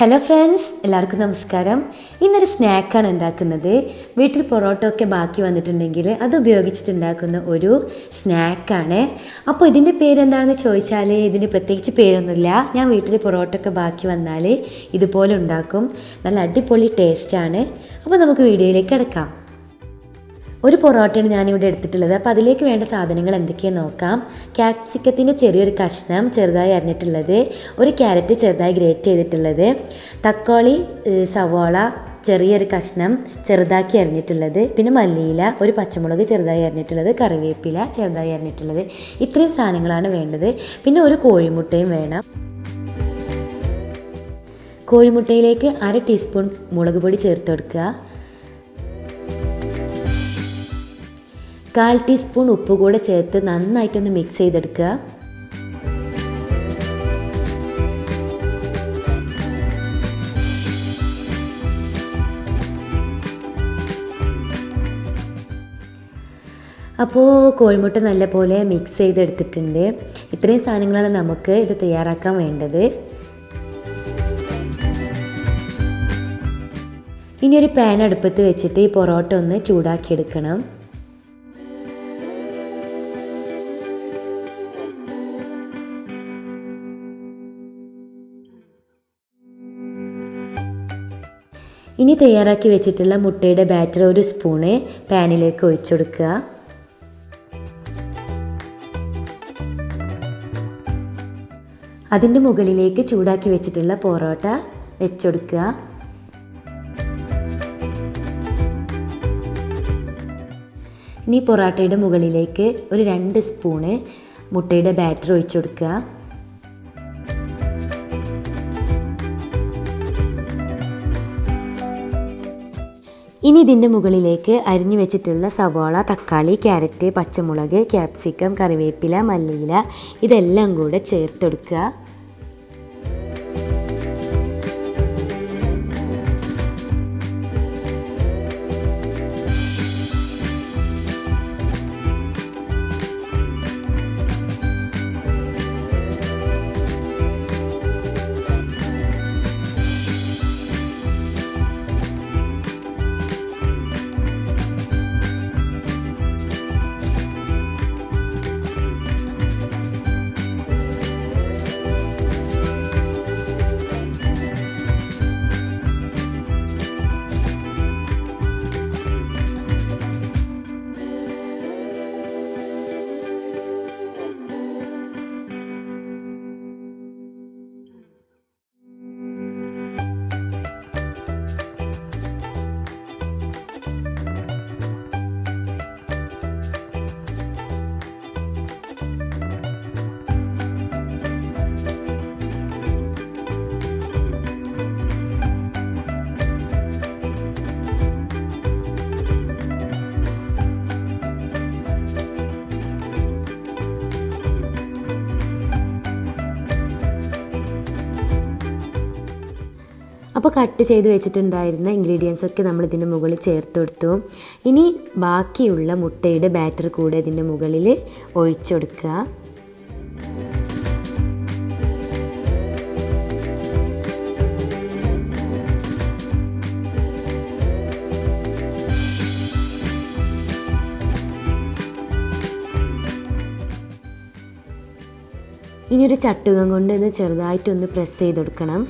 Hello friends, എല്ലാവർക്കും നമസ്കാരം. ഇന്നൊരു സ്നാക്കാണ് ഉണ്ടാക്കുന്നത്. വീട്ടിൽ പൊറോട്ട ഒക്കെ ബാക്കി വന്നിട്ടുണ്ടെങ്കിൽ അത് ഉപയോഗിച്ചിട്ടുണ്ടാക്കുന്ന ഒരു സ്നാക്കാണ്. അപ്പോൾ ഇതിൻ്റെ പേരെന്താണെന്ന് ചോദിച്ചാൽ ഇതിന് പ്രത്യേകിച്ച് പേരൊന്നുമില്ല. ഞാൻ വീട്ടിൽ പൊറോട്ട ഒക്കെ ബാക്കി വന്നാൽ ഇതുപോലെ ഉണ്ടാക്കും. നല്ല അടിപൊളി ടേസ്റ്റാണ്. അപ്പോൾ നമുക്ക് വീഡിയോയിലേക്ക് കിടക്കാം. ഒരു പൊറോട്ടയാണ് ഞാനിവിടെ എടുത്തിട്ടുള്ളത്. അപ്പോൾ അതിലേക്ക് വേണ്ട സാധനങ്ങൾ എന്തൊക്കെയാണെന്ന് നോക്കാം. ക്യാപ്സിക്കത്തിൻ്റെ ചെറിയൊരു കഷ്ണം ചെറുതായി അരിഞ്ഞിട്ടുള്ളത്, ഒരു ക്യാരറ്റ് ചെറുതായി ഗ്രേറ്റ് ചെയ്തിട്ടുള്ളത്, തക്കാളി, സവാള ചെറിയൊരു കഷ്ണം ചെറുതാക്കി അരിഞ്ഞിട്ടുള്ളത്, പിന്നെ മല്ലിയില, ഒരു പച്ചമുളക് ചെറുതായി അരിഞ്ഞിട്ടുള്ളത്, കറിവേപ്പില ചെറുതായി അരിഞ്ഞിട്ടുള്ളത്. ഇത്രയും സാധനങ്ങളാണ് വേണ്ടത്. പിന്നെ ഒരു കോഴിമുട്ടയും വേണം. കോഴിമുട്ടയിലേക്ക് 1/2 ടീസ്പൂൺ മുളക് പൊടി ചേർത്ത് കൊടുക്കുക. 1/4 ടീസ്പൂൺ ഉപ്പ് കൂടെ ചേർത്ത് നന്നായിട്ടൊന്ന് മിക്സ് ചെയ്തെടുക്കുക. അപ്പോൾ കോഴിമുട്ട നല്ലപോലെ മിക്സ് ചെയ്തെടുത്തിട്ടുണ്ട്. ഇത്രയും സാധനങ്ങളാണ് നമുക്ക് ഇത് തയ്യാറാക്കാൻ വേണ്ടത്. ഇനി ഒരു പാൻ അടുപ്പത്ത് വെച്ചിട്ട് ഈ പൊറോട്ട ഒന്ന് ചൂടാക്കിയെടുക്കണം. ഇനി തയ്യാറാക്കി വെച്ചിട്ടുള്ള മുട്ടയുടെ ബാറ്റർ ഒരു സ്പൂണ് പാനിലേക്ക് ഒഴിച്ചു കൊടുക്കുക. അതിൻ്റെ മുകളിലേക്ക് ചൂടാക്കി വെച്ചിട്ടുള്ള പൊറോട്ട വെച്ചെടുക്കുക. ഇനി പൊറോട്ടയുടെ മുകളിലേക്ക് ഒരു 2 സ്പൂണ് മുട്ടയുടെ ബാറ്റർ ഒഴിച്ചു കൊടുക്കുക. ഇനി ഇതിൻ്റെ മുകളിലേക്ക് അരിഞ്ഞു വെച്ചിട്ടുള്ള സവാള, തക്കാളി, ക്യാരറ്റ്, പച്ചമുളക്, ക്യാപ്സിക്കം, കറിവേപ്പില, മല്ലിയില ഇതെല്ലാം കൂടെ ചേർത്തെടുക്കുക. അപ്പോൾ കട്ട് ചെയ്ത് വെച്ചിട്ടുണ്ടായിരുന്ന ഇൻഗ്രീഡിയൻസ് ഒക്കെ നമ്മൾ ഇതിൻ്റെ മുകളിൽ ചേർത്ത് കൊടുത്തു. ഇനി ബാക്കിയുള്ള മുട്ടയുടെ ബാറ്റർ കൂടെ ഇതിൻ്റെ മുകളിൽ ഒഴിച്ചു കൊടുക്കുക. ഇനി ഒരു ചട്ടുകം കൊണ്ട് ഇത് ചെറുതായിട്ടൊന്ന് പ്രസ് ചെയ്ത് കൊടുക്കണം.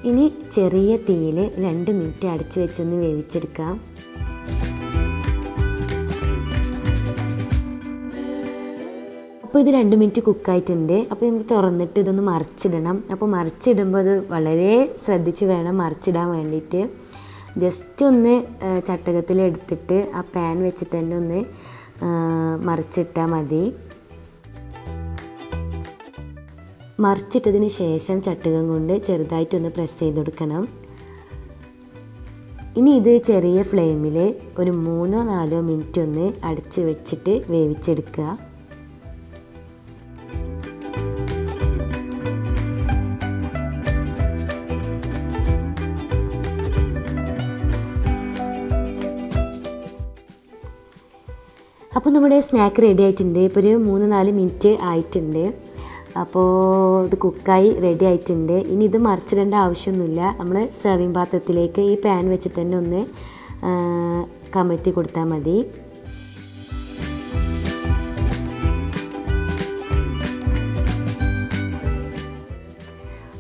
ഇനി ചെറിയ തീയിൽ 2 മിനിറ്റ് അടച്ചു വെച്ചൊന്ന് വേവിച്ചെടുക്കാം. അപ്പോൾ ഇത് 2 മിനിറ്റ് കുക്കായിട്ടുണ്ട്. അപ്പോൾ നമുക്ക് തുറന്നിട്ട് ഇതൊന്ന് മറിച്ചിടണം. അപ്പോൾ മറിച്ചിടുമ്പോൾ അത് വളരെ ശ്രദ്ധിച്ച് വേണം മറിച്ചിടാൻ വേണ്ടിയിട്ട്. ജസ്റ്റ് ഒന്ന് ചട്ടകത്തിലെടുത്തിട്ട് ആ പാൻ വെച്ചിട്ട് തന്നെ ഒന്ന് മറിച്ചിട്ടാൽ മതി. മറിച്ചിട്ടതിന് ശേഷം ചട്ടുകം കൊണ്ട് ചെറുതായിട്ടൊന്ന് പ്രസ് ചെയ്ത് കൊടുക്കണം. ഇനി ഇത് ചെറിയ ഫ്ലെയിമിൽ ഒരു 3-4 മിനിറ്റ് ഒന്ന് അടച്ച് വെച്ചിട്ട് വേവിച്ചെടുക്കുക. അപ്പോൾ നമ്മുടെ സ്നാക്ക് റെഡി ആയിട്ടുണ്ട്. ഇപ്പോൾ ഒരു 3-4 മിനിറ്റ് ആയിട്ടുണ്ട്. അപ്പോൾ ഇത് കുക്കായി റെഡി ആയിട്ടുണ്ട്. ഇനി ഇത് മറിച്ചിടേണ്ട ആവശ്യമൊന്നുമില്ല. നമ്മൾ സെർവിങ് പാത്രത്തിലേക്ക് ഈ പാൻ വെച്ചിട്ട് തന്നെ ഒന്ന് കമഴ്ത്തി കൊടുത്താൽ മതി.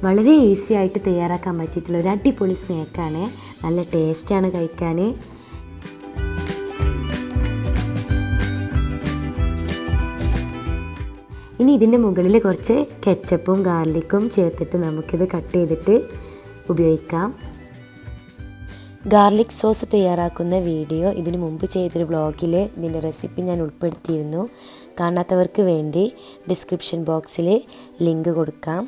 വളരെ ഈസി ആയിട്ട് തയ്യാറാക്കാൻ പറ്റിയിട്ടുള്ള ഒരു അടിപൊളി സ്നാക്കാണ്. നല്ല ടേസ്റ്റാണ് കഴിക്കാൻ. ഇനി ഇതിൻ്റെ മുകളിൽ കുറച്ച് കെച്ചപ്പും ഗാർലിക്കും ചേർത്തിട്ട് നമുക്കിത് കട്ട് ചെയ്തിട്ട് ഉപയോഗിക്കാം. ഗാർലിക് സോസ് തയ്യാറാക്കുന്ന വീഡിയോ ഇതിനു മുമ്പ് ചെയ്തൊരു വ്ളോഗിൽ ഇതിൻ്റെ റെസിപ്പി ഞാൻ ഉൾപ്പെടുത്തിയിരുന്നു. കാണാത്തവർക്ക് വേണ്ടി ഡിസ്ക്രിപ്ഷൻ ബോക്സിൽ ലിങ്ക് കൊടുക്കാം.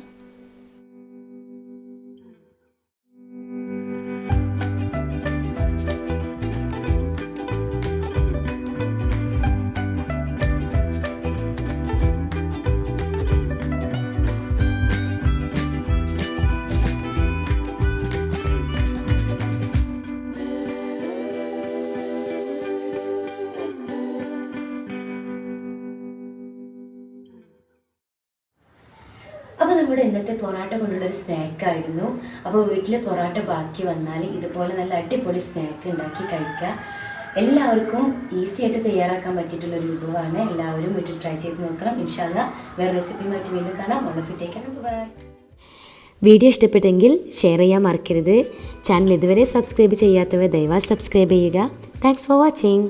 അപ്പോൾ നമ്മുടെ ഇന്നത്തെ പൊറോട്ട കൊണ്ടുള്ളൊരു സ്നാക്കായിരുന്നു. അപ്പോൾ വീട്ടിൽ പൊറോട്ട ബാക്കി വന്നാൽ ഇതുപോലെ നല്ല അടിപൊളി സ്നാക്ക് ഉണ്ടാക്കി കഴിക്കുക. എല്ലാവർക്കും ഈസി ആയിട്ട് തയ്യാറാക്കാൻ പറ്റിയിട്ടുള്ളൊരു വിഭവമാണ്. എല്ലാവരും വീട്ടിൽ ട്രൈ ചെയ്ത് നോക്കണം. ഇൻഷാ അല്ലാഹ് വേറെ റെസിപ്പിയുമായിട്ട് വീണ്ടും കാണാം. ബൈ. വീഡിയോ ഇഷ്ടപ്പെട്ടെങ്കിൽ ഷെയർ ചെയ്യാൻ മറക്കരുത്. ചാനൽ ഇതുവരെ സബ്സ്ക്രൈബ് ചെയ്യാത്തവർ ദയവായി സബ്സ്ക്രൈബ് ചെയ്യുക. Thanks for watching.